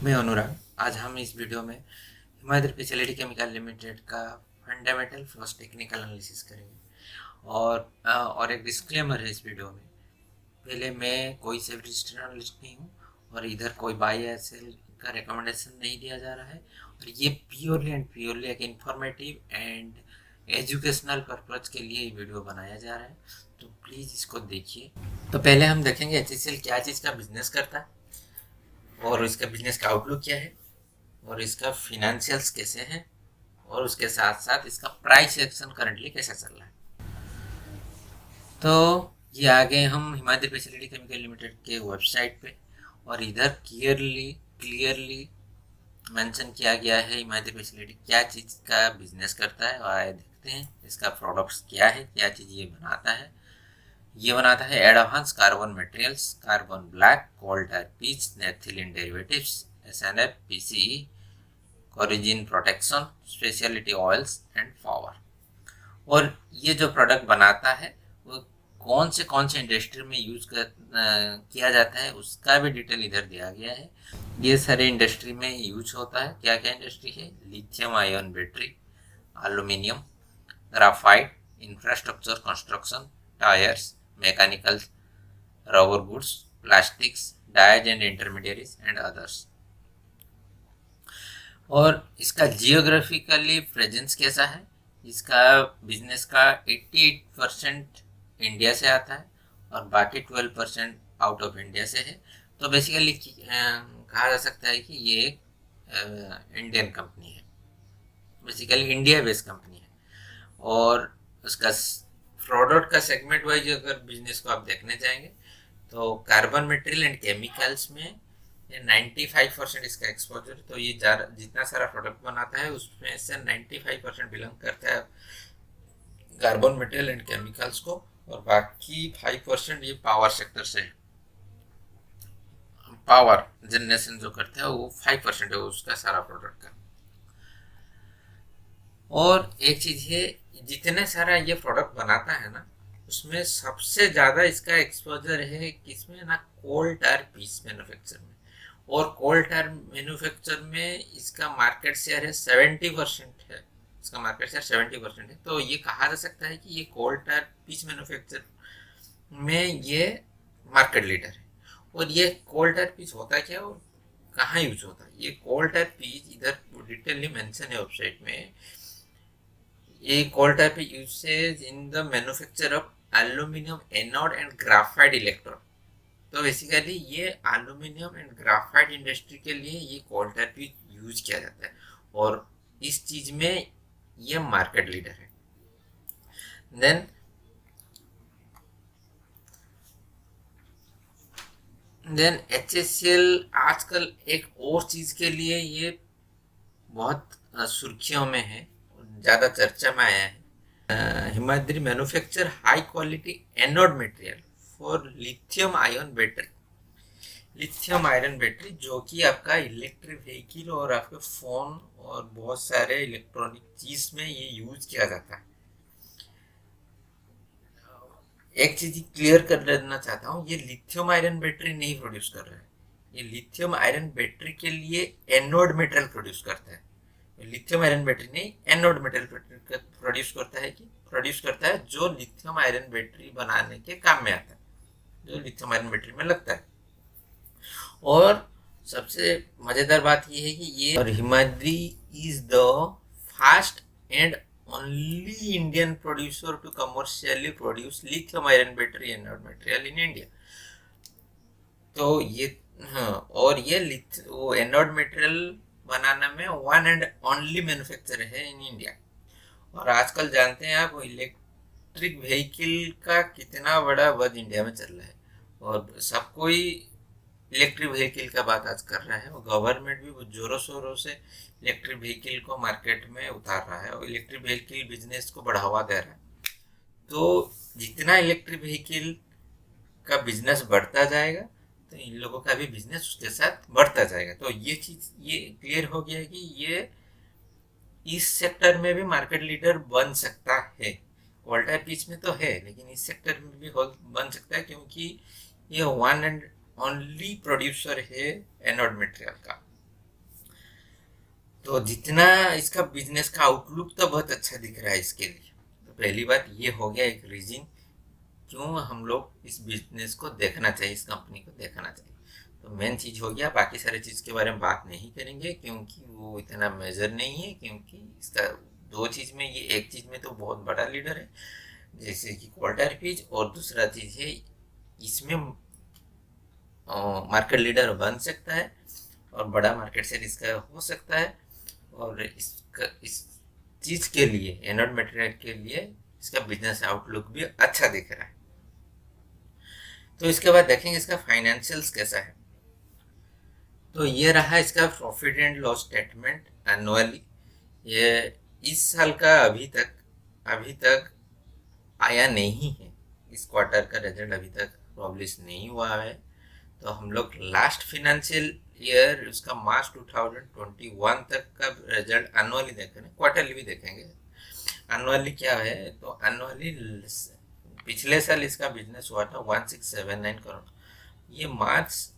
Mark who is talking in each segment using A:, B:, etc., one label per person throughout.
A: मैं अनुराग। आज हम इस वीडियो में हिमाद्री स्पेशलिटी केमिकल लिमिटेड का फंडामेंटल प्लस टेक्निकल एनालिसिस करेंगे और एक डिस्क्लेमर है इस वीडियो में। पहले मैं कोई से रजिस्टर्ड एनालिस्ट नहीं हूँ और इधर कोई बाय या सेल का रिकमेंडेशन नहीं दिया जा रहा है और ये प्योरली एक इंफॉर्मेटिव एंड एजुकेशनल पर्पज के लिए ये वीडियो बनाया जा रहा है, तो प्लीज़ इसको देखिए। तो पहले हम देखेंगे HCL क्या चीज़ का बिजनेस करता है और इसका बिजनेस का आउटलुक क्या है और इसका फिनेंशियल्स कैसे हैं और उसके साथ साथ इसका प्राइस एक्शन करंटली कैसा चल रहा है। तो ये आगे हम हिमाद्री स्पेशलिटी केमिकल लिमिटेड के वेबसाइट पे और इधर क्लियरली मेंशन किया गया है हिमाद्री स्पेशलिटी क्या चीज़ का बिजनेस करता है। और आए देखते हैं इसका प्रोडक्ट्स क्या है, क्या चीज़ ये बनाता है। ये बनाता है advance carbon materials, carbon black, coal tar pitch, naphthalene derivatives, SNF, PCE, corrosion protection, speciality oils and power. और ये जो प्रोडक्ट बनाता है वो कौन से इंडस्ट्री में किया जाता है उसका भी डिटेल इधर दिया गया है। ये सारे इंडस्ट्री में यूज होता है। क्या क्या इंडस्ट्री है? Lithium ion battery, aluminium, graphite, infrastructure construction, tyres, mechanical, rubber goods, plastics, dyes and intermediates and others. और इसका जियोग्राफिकली प्रेजेंस कैसा है? इसका बिजनेस का 88% इंडिया से आता है और बाकी 12% आउट ऑफ इंडिया से है। तो बेसिकली कहा जा सकता है कि ये एक इंडियन कंपनी है, बेसिकली इंडिया बेस्ड कंपनी है। और उसका प्रोडक्ट का सेगमेंट वाइज अगर बिजनेस को आप देखने जाएंगे तो कार्बन मटेरियल एंड केमिकल्स में ये 95% इसका एक्सपोजर। तो ये जितना सारा प्रोडक्ट बनाता है उसमें से 95% बिलोंग करता है कार्बन मटेरियल एंड केमिकल्स को और बाकी 5% ये पावर सेक्टर से है। पावर जनरेशन जो करते हैं वो 5% है उसका सारा प्रोडक्ट का। और एक चीज है, जितने सारा ये प्रोडक्ट बनाता है ना उसमें सबसे ज्यादा इसका एक्सपोजर है किसमें ना, कोल tar pitch मैन्युफैक्चर में। और कोल tar मैन्युफैक्चर में इसका मार्केट शेयर है 70% है। इसका मार्केट शेयर 70% है। तो ये कहा जा सकता है कि ये कोल tar pitch मैन्युफैक्चर में ये मार्केट लीडर है। और ये कोल tar pitch होता क्या और कहाँ यूज होता है? ये कोल tar pitch इधर डिटेलली मेंशन है वेबसाइट में। ये कोल tar pitch usage in the manufacture of aluminium anode and graphite electrode. तो बेसिकली ये एल्यूमिनियम एंड ग्राफाइट इंडस्ट्री के लिए ये कोल tar pitch यूज किया जाता है और इस चीज में ये मार्केट लीडर है। देन HCL आजकल एक और चीज के लिए ये बहुत सुर्खियों में है, ज्यादा चर्चा में आया है। Himadri manufacture high quality anode material for lithium ion battery. Lithium iron battery जो कि आपका इलेक्ट्रिक व्हीकल और आपके फोन और बहुत सारे इलेक्ट्रॉनिक चीज में ये यूज किया जाता है। एक चीज क्लियर कर लेना चाहता हूँ, ये लिथियम आयरन बैटरी नहीं प्रोड्यूस कर रहा है। ये लिथियम आयरन बैटरी के लिए एनोड मटेरियल प्रोड्यूस करता है। लिथियम आयरन बैटरी नहीं, एनोड मटेरियल प्रोड्यूस करता है जो लिथियम आयरन बैटरी बनाने के काम में आता है, जो लिथियम आयरन बैटरी में लगता है। और सबसे मजेदार बात यह है कि ये और Himadri is the first and only Indian producer to commercially produce lithium iron battery anode material in India. तो ये और ये वो एनोड मटेरियल बनाने में वन एंड ओनली मैन्युफैक्चर है इन इंडिया। और आजकल जानते हैं आप इलेक्ट्रिक व्हीकल का कितना बड़ा बज इंडिया में चल रहा है और सब कोई इलेक्ट्रिक व्हीकल का बात आज कर रहा है और गवर्नमेंट भी जोरों शोरों से इलेक्ट्रिक व्हीकल को मार्केट में उतार रहा है और इलेक्ट्रिक व्हीकल बिजनेस को बढ़ावा दे रहा है। तो जितना इलेक्ट्रिक व्हीकल का बिजनेस बढ़ता जाएगा तो इन लोगों का भी बिजनेस उसके साथ बढ़ता जाएगा। तो ये चीज ये क्लियर हो गया है कि ये इस सेक्टर में भी मार्केट लीडर बन सकता है। कोल tar pitch में तो है लेकिन इस सेक्टर में भी बन सकता है क्योंकि ये वन एंड ओनली प्रोड्यूसर है एनोड मटेरियल का। तो जितना इसका बिजनेस का आउटलुक तो बहुत अच्छा दिख रहा है इसके लिए। तो पहली बात ये हो गया एक रीजन क्यों हम लोग इस बिजनेस को देखना चाहिए, इस कंपनी को देखना चाहिए। तो मेन चीज हो गया, बाकी सारे चीज के बारे में बात नहीं करेंगे क्योंकि वो इतना मेजर नहीं है, क्योंकि इसका दो चीज में, ये एक चीज में तो बहुत बड़ा लीडर है जैसे कि क्वार्टर पीज, और दूसरा चीज है इसमें मार्केट लीडर बन सकता है और बड़ा मार्केट शेयर इसका हो सकता है। और इस चीज के लिए, एनोड मटेरियल के लिए इसका बिजनेस आउटलुक भी अच्छा दिख रहा है। तो इसके बाद देखेंगे इसका फाइनेंशियल्स कैसा है। तो ये रहा इसका profit and loss statement annually. ये इस साल का अभी तक आया नहीं है, इस क्वार्टर का रिजल्ट अभी तक पब्लिश नहीं हुआ है। तो हम लोग लास्ट फाइनेंशियल ईयर उसका मार्च 2021 तक का रिजल्ट एनुअली देखेंगे, क्वार्टरली भी देखेंगे। एनुअली क्या है, तो एनुअली पिछले साल इसका बिजनेस हुआ था 1679 करोड़। ये मार्च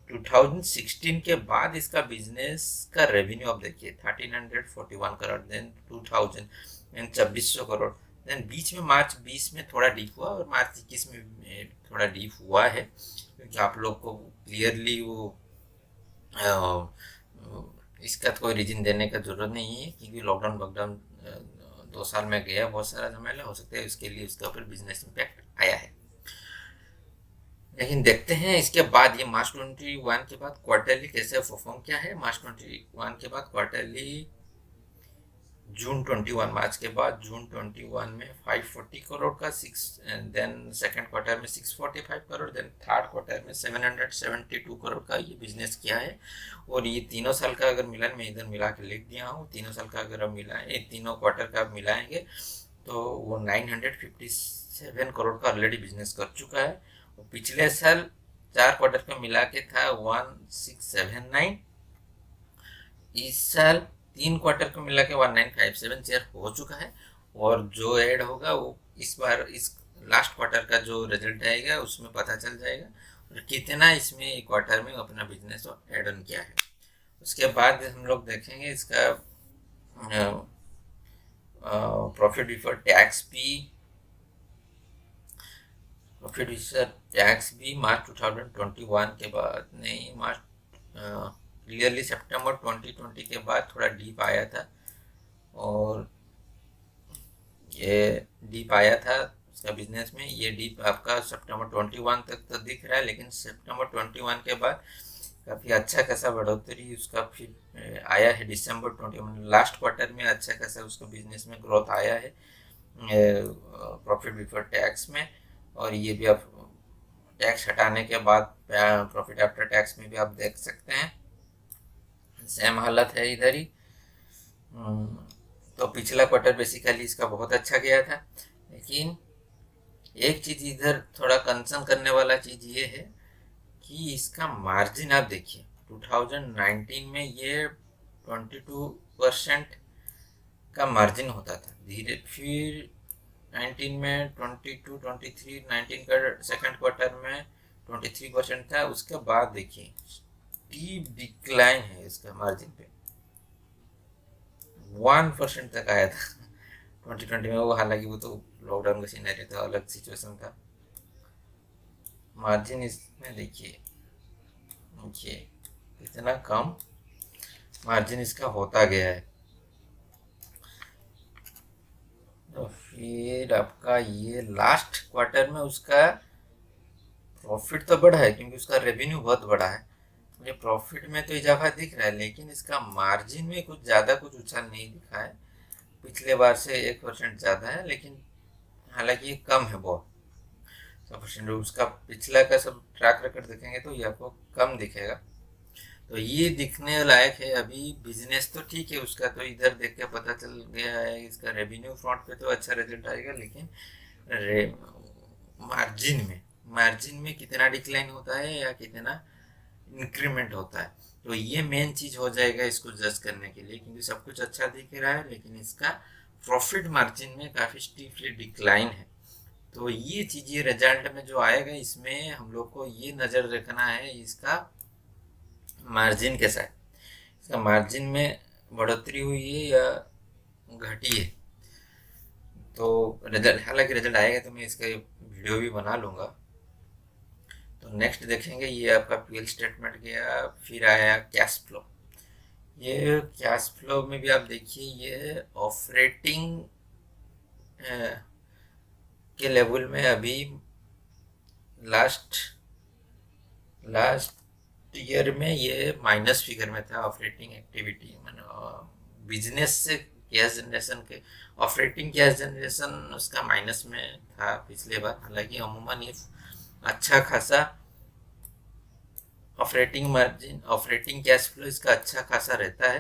A: 2016 के बाद इसका बिजनेस का रेवेन्यू आप देखिए 1341 crore, then 2000 and 2400 crore, then बीच में मार्च 20 में थोड़ा डीप हुआ और मार्च 21 में थोड़ा डीप हुआ है, क्योंकि आप लोग को क्लियरली वो इसका तो कोई रीजन देने का जरूरत नहीं है, क्योंकि लॉकडाउन 2 साल में गया, बहुत सारा झमेला हो सकता है, उसके लिए उसके ऊपर बिजनेस इम्पैक्ट आया है। लेकिन देखते हैं इसके बाद, ये मार्च 21 के बाद क्वार्टरली कैसे परफॉर्म किया है। मार्च 21 के बाद क्वार्टरली जून 21, मार्च के बाद जून 21 में 540 करोड़ का देन सेकंड क्वार्टर में 645 करोड़, देन थर्ड क्वार्टर में 772 करोड़ का ये बिजनेस किया है। और ये तीनों साल का अगर मिलान, मैं इधर मिला के लिख दिया हूँ, तीनों साल का अगर हम मिलाएं, तीनों क्वार्टर का मिलाएंगे तो वो 957 करोड़ का ऑलरेडी बिजनेस कर चुका है। और पिछले साल 4 क्वार्टर का मिला के था 1679, इस साल 3 क्वार्टर को मिला के 1957 शेयर हो चुका है। और जो ऐड होगा वो इस बार इस लास्ट क्वार्टर का जो रिजल्ट आएगा उसमें पता चल जाएगा और कितना इसमें क्वार्टर में अपना बिजनेस ऐड ऑन किया है। उसके बाद हम लोग देखेंगे इसका प्रॉफिट बिफोर टैक्स भी मार्च 2021 के बाद नहीं, मार्च क्लियरली सितंबर 2020 के बाद थोड़ा डीप आया था, और ये डीप आया था उसका बिजनेस में। ये डीप आपका सितंबर 21 तक तो दिख रहा है, लेकिन सितंबर 21 के बाद काफ़ी अच्छा खासा बढ़ोतरी उसका फिर आया है। दिसंबर 21 लास्ट क्वार्टर में अच्छा खासा उसका बिजनेस में ग्रोथ आया है प्रॉफिट बिफोर टैक्स में। और ये भी आप टैक्स हटाने के बाद प्रॉफिट आफ्टर टैक्स में भी आप देख सकते हैं, सेम हालत है इधर ही। तो पिछला क्वार्टर बेसिकली इसका बहुत अच्छा गया था, लेकिन एक चीज़ इधर थोड़ा कंसर्न करने वाला चीज़ ये है कि इसका मार्जिन आप देखिए 2019 में ये 22% का मार्जिन होता था, धीरे फिर 19 में 22, 23, 19 का सेकंड क्वार्टर में 23% था। उसके बाद देखिए डीप डिक्लाइन है इसका मार्जिन पे, 1% तक आया था 2020 में। वो हालांकि वो तो लॉकडाउन का सीनरी था, अलग सिचुएशन था। मार्जिन इसमें देखिए इतना कम मार्जिन इसका होता गया है। तो फिर आपका ये लास्ट क्वार्टर में उसका प्रॉफिट तो बढ़ा है, क्योंकि उसका रेवेन्यू बहुत बड़ा है, मुझे प्रॉफिट में तो इजाफा दिख रहा है, लेकिन इसका मार्जिन में कुछ ज़्यादा कुछ उछाल नहीं दिखा है। पिछले बार से 1% ज़्यादा है, लेकिन हालांकि ये कम है बहुत 100%। उसका पिछला का सब ट्रैक रिकॉर्ड देखेंगे तो ये आपको कम दिखेगा। तो ये दिखने लायक है। अभी बिजनेस तो ठीक है उसका, तो इधर देख के पता चल गया है इसका रेवेन्यू फ्रंट पे तो अच्छा रिजल्ट आएगा, लेकिन मार्जिन में कितना डिक्लाइन होता है या कितना इंक्रीमेंट होता है, तो ये मेन चीज हो जाएगा इसको जज करने के लिए। क्योंकि सब कुछ अच्छा दिख रहा है, लेकिन इसका प्रॉफिट मार्जिन में काफी स्टीफली डिक्लाइन है। तो ये चीज, ये रिजल्ट में जो आएगा इसमें हम लोग को ये नजर रखना है इसका मार्जिन कैसा है। इसका मार्जिन में बढ़ोतरी हुई है या घटी है। तो रिजल्ट, हालांकि रिजल्ट आएगा तो मैं इसका वीडियो भी बना लूँगा। तो नेक्स्ट देखेंगे, ये आपका पीएल स्टेटमेंट गया, फिर आया कैश फ्लो। ये कैश फ्लो में भी आप देखिए, ये ऑपरेटिंग के लेवल में अभी लास्ट लास्ट ईयर में ये माइनस फिगर में था। ऑपरेटिंग एक्टिविटी मैंने बिजनेस से कैश जनरेशन के, ऑपरेटिंग कैश जनरेशन उसका माइनस में था पिछले बार। हालांकि अमूमन ये अच्छा खासा operating margin, operating cash flow इसका अच्छा खासा रहता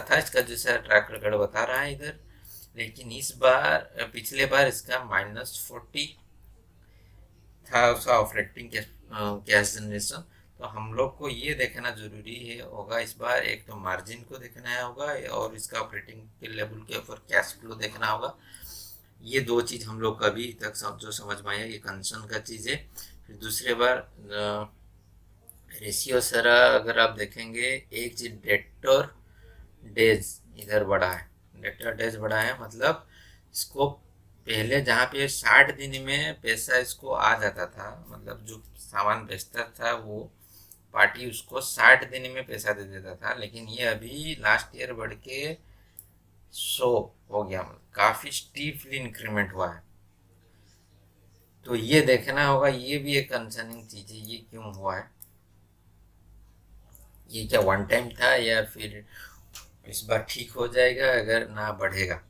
A: था, इसका जैसा ट्रैक रिकॉर्ड बता रहा है इधर। लेकिन इस बार, पिछले बार इसका -40 था उसका ऑपरेटिंग कैश जनरेशन। तो हम लोग को ये देखना जरूरी है होगा इस बार, एक तो मार्जिन को देखना होगा और इसका ऑपरेटिंग के लेवल के ऊपर कैश फ्लो देखना होगा। ये दो चीज़ हम लोग का अभी तक जो समझ में आया, ये कंसर्न का चीज़ है। फिर दूसरे बार रेशियो सरा अगर आप देखेंगे, एक चीज डेटर डेज इधर बढ़ा है। डेटर डेज बढ़ा है मतलब इसको पहले जहाँ पे 60 दिन में पैसा इसको आ जाता था, मतलब जो सामान बेचता था वो पार्टी उसको 60 दिन में पैसा दे देता था। लेकिन ये अभी लास्ट ईयर बढ़ के 100 हो गया, मतलब काफ़ी स्टीफली इंक्रीमेंट हुआ है। तो ये देखना होगा, ये भी एक कंसर्निंग चीज़ है, ये क्यों हुआ है, ये क्या वन टाइम था या फिर इस बार ठीक हो जाएगा अगर ना बढ़ेगा।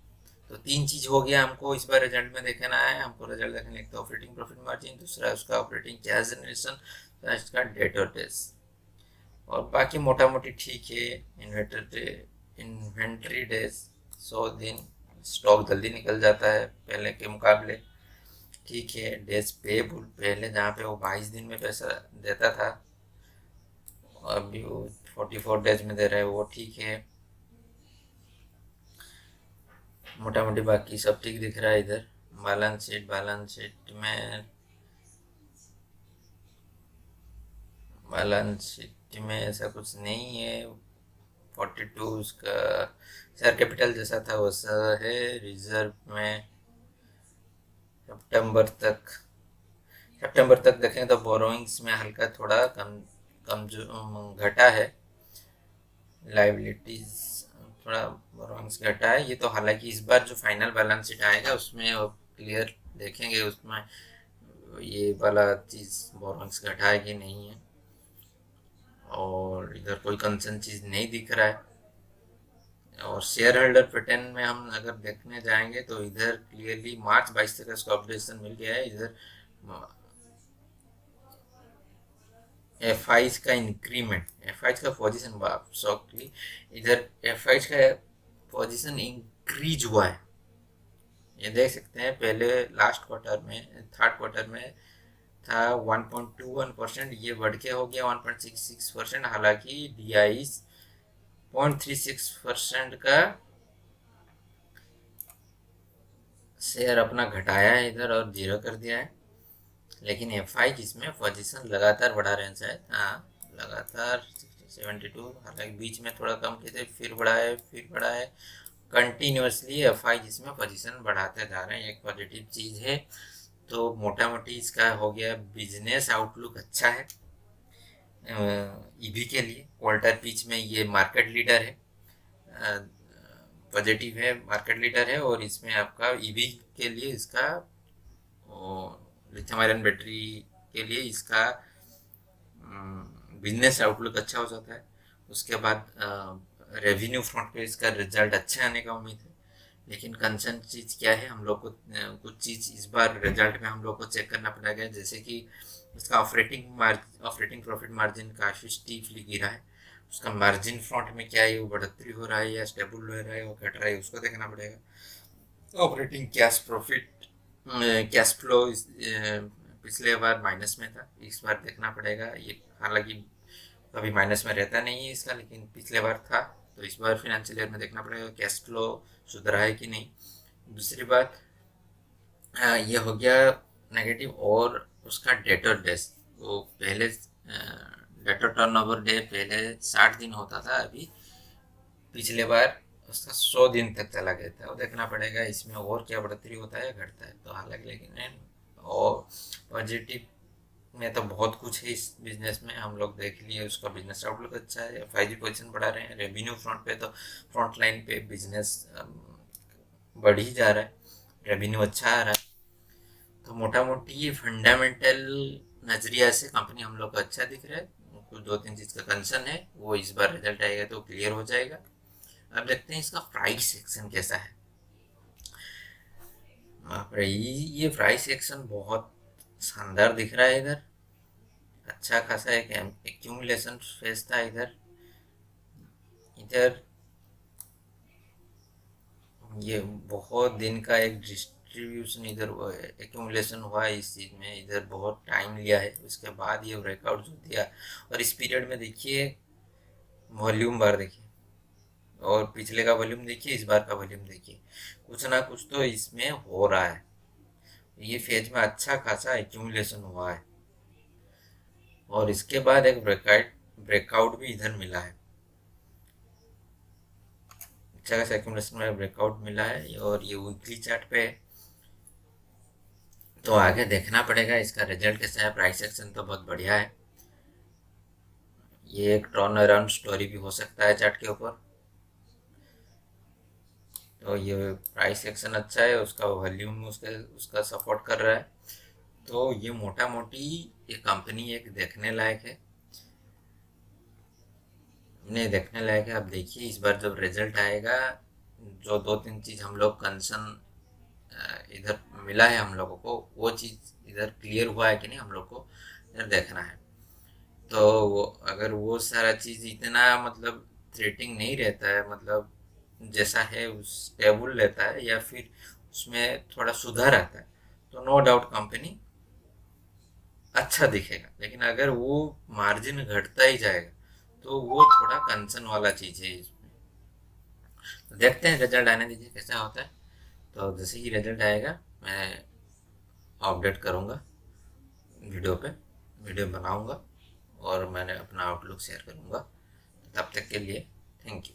A: तो तीन चीज हो गया हमको इस बार रिजल्ट में देखना है। हमको रिजल्ट देखने, एक तो ऑपरेटिंग प्रॉफिट मार्जिन, दूसरा उसका ऑपरेटिंग कैश जनरेशन, इसका डेटर डेज। और बाकी मोटा मोटी ठीक है। इन्वेंट्री डेज 100 दिन, स्टॉक जल्दी निकल जाता है पहले के मुकाबले, ठीक है। डेज पेबल पहले जहाँ पे वो 22 दिन में पैसा देता था, अभी वो 44 डेज में दे रहा है, वो ठीक है। मोटा मोटी बाकी सब ठीक दिख रहा है इधर। बैलेंस शीट में ऐसा कुछ नहीं है। 42 उसका शेयर कैपिटल जैसा था वैसा है। रिजर्व में सितंबर तक सितंबर तक देखें तो बोरोइंग्स में हल्का थोड़ा कम जो घटा है। लाइबिलिटीज थोड़ा बोरोइंग्स घटा है। ये तो हालांकि इस बार जो फाइनल बैलेंस शीट आएगा उसमें क्लियर देखेंगे, उसमें ये वाला चीज़ बोरोइंग्स घटा है कि नहीं है। और इधर कोई कंसर्न चीज़ नहीं दिख रहा है। और शेयर होल्डर पैटर्न में हम अगर देखने जाएंगे तो इधर क्लियरली मार्च 22 तक इसका अपडेशन मिल गया है। इधर एफ आई का इंक्रीमेंट, एफ आई का पोजिशन सॉफ्टली, इधर एफ आई का पोजिशन इंक्रीज हुआ है। ये देख सकते हैं, पहले लास्ट क्वार्टर में, थर्ड क्वार्टर में था 1.21%, ये बढ़ के हो गया 1.66%। हालांकि डी आई 0.36% का शेयर अपना घटाया है इधर और जीरो कर दिया है। लेकिन एफ आई जिसमें पोजीशन लगातार बढ़ा रहे हैं शायद, हाँ लगातार 72, हालांकि बीच में थोड़ा कम किए थे, फिर बढ़ा है कंटिन्यूसली। एफ आई जिसमें पोजीशन बढ़ाते जा रहे हैं, एक पॉजिटिव चीज़ है। तो मोटा मोटी इसका हो गया, बिजनेस आउटलुक अच्छा है ईवी के लिए। क्वार्टर पिच में ये मार्केट लीडर है, पॉजिटिव है, मार्केट लीडर है। और इसमें आपका ईवी के लिए इसका लिथियम आयरन बैटरी के लिए इसका बिजनेस आउटलुक अच्छा हो जाता है। उसके बाद रेवेन्यू फ्रंट पे इसका रिजल्ट अच्छा आने का उम्मीद है। लेकिन कंसर्न चीज़ क्या है, हम लोग को कुछ चीज़ इस बार रिजल्ट में हम लोग को चेक करना पड़ेगा, जैसे कि इसका ऑपरेटिंग प्रॉफिट मार्जिन काफ़ी स्टीफली गिरा है। उसका मार्जिन फ्रंट में क्या है, वो बढ़ोतरी हो रहा है या स्टेबल रह रहा है, वो घट रहा है, उसको देखना पड़ेगा। ऑपरेटिंग कैश फ्लो पिछले बार माइनस में था, इस बार देखना पड़ेगा। ये हालांकि कभी माइनस में रहता नहीं है इसका, लेकिन पिछले बार था। तो इस बार फिनेंशियल ईयर में देखना पड़ेगा कैश फ्लो सुधरा है कि नहीं। दूसरी बात, ये हो गया नेगेटिव। और उसका डेटर डेज, वो पहले डेटर टर्नओवर डे पहले 60 दिन होता था, अभी पिछले बार उसका 100 दिन तक चला गया था। वो देखना पड़ेगा इसमें और क्या बढ़ोतरी होता है घटता है। तो हालांकि लेकिन और पॉजिटिव में तो बहुत कुछ है इस बिजनेस में। हम लोग देख लिए उसका बिजनेस आउटलुक अच्छा है, 5G पोजीशन बढ़ा रहे हैं। रेवेन्यू फ्रंट पे तो फ्रंट लाइन पे बिजनेस बढ़ ही जा रहा है, रेवेन्यू अच्छा आ रहा है। तो मोटा मोटी ये फंडामेंटल नजरिया से कंपनी हम लोग को अच्छा दिख रहा है। कुछ दो तीन चीज का कंसर्न है, वो इस बार रिजल्ट आएगा तो क्लियर हो जाएगा। अब देखते हैं इसका प्राइस एक्शन कैसा है। बाप रे, ये प्राइस एक्शन बहुत शानदार दिख रहा है इधर। अच्छा खासा एक एक्यूमुलेशन फेज था इधर। इधर ये बहुत दिन का एक डिस्ट्रीब्यूशन इधर एक्यूमुलेशन हुआ है इस चीज़ में। इधर बहुत टाइम लिया है, उसके बाद ये ब्रेकआउट जो दिया। और इस पीरियड में देखिए वॉल्यूम बार देखिए, और पिछले का वॉल्यूम देखिए, इस बार का वॉल्यूम देखिए। कुछ ना कुछ तो इसमें हो रहा है। ये फेज में अच्छा खासा एक्यूमुलेशन हुआ है, और इसके बाद एक ब्रेकआउट भी इधर मिला है। अच्छा खासा एक्यूमुलेशन में ब्रेकआउट मिला है, और ये वीकली चार्ट पे है। तो आगे देखना पड़ेगा इसका रिजल्ट कैसा है। प्राइस एक्शन तो बहुत बढ़िया है। ये एक टर्न अराउंड स्टोरी भी हो सकता है चार्ट के ऊपर। तो ये प्राइस एक्शन अच्छा है, उसका वॉल्यूम उसके उसका सपोर्ट कर रहा है। तो ये मोटा मोटी ये कंपनी एक देखने लायक है। नहीं, देखने लायक है। अब देखिए इस बार जब रिजल्ट आएगा, जो दो तीन चीज हम लोग कंसर्न इधर मिला है हम लोगों को, वो चीज इधर क्लियर हुआ है कि नहीं हम लोग को इधर देखना है। तो अगर वो सारा चीज इतना मतलब थ्रेटिंग नहीं रहता है, मतलब जैसा है उस स्टेबल रहता है, या फिर उसमें थोड़ा सुधार आता है, तो नो डाउट कंपनी अच्छा दिखेगा। लेकिन अगर वो मार्जिन घटता ही जाएगा, तो वो थोड़ा कंसर्न वाला चीज है इसमें। तो देखते हैं, रिजल्ट आने दीजिए कैसा होता है। तो जैसे ही रिजल्ट आएगा मैं अपडेट करूँगा वीडियो पे, वीडियो बनाऊँगा, और मैंने अपना आउटलुक शेयर करूँगा। तब तक के लिए थैंक यू।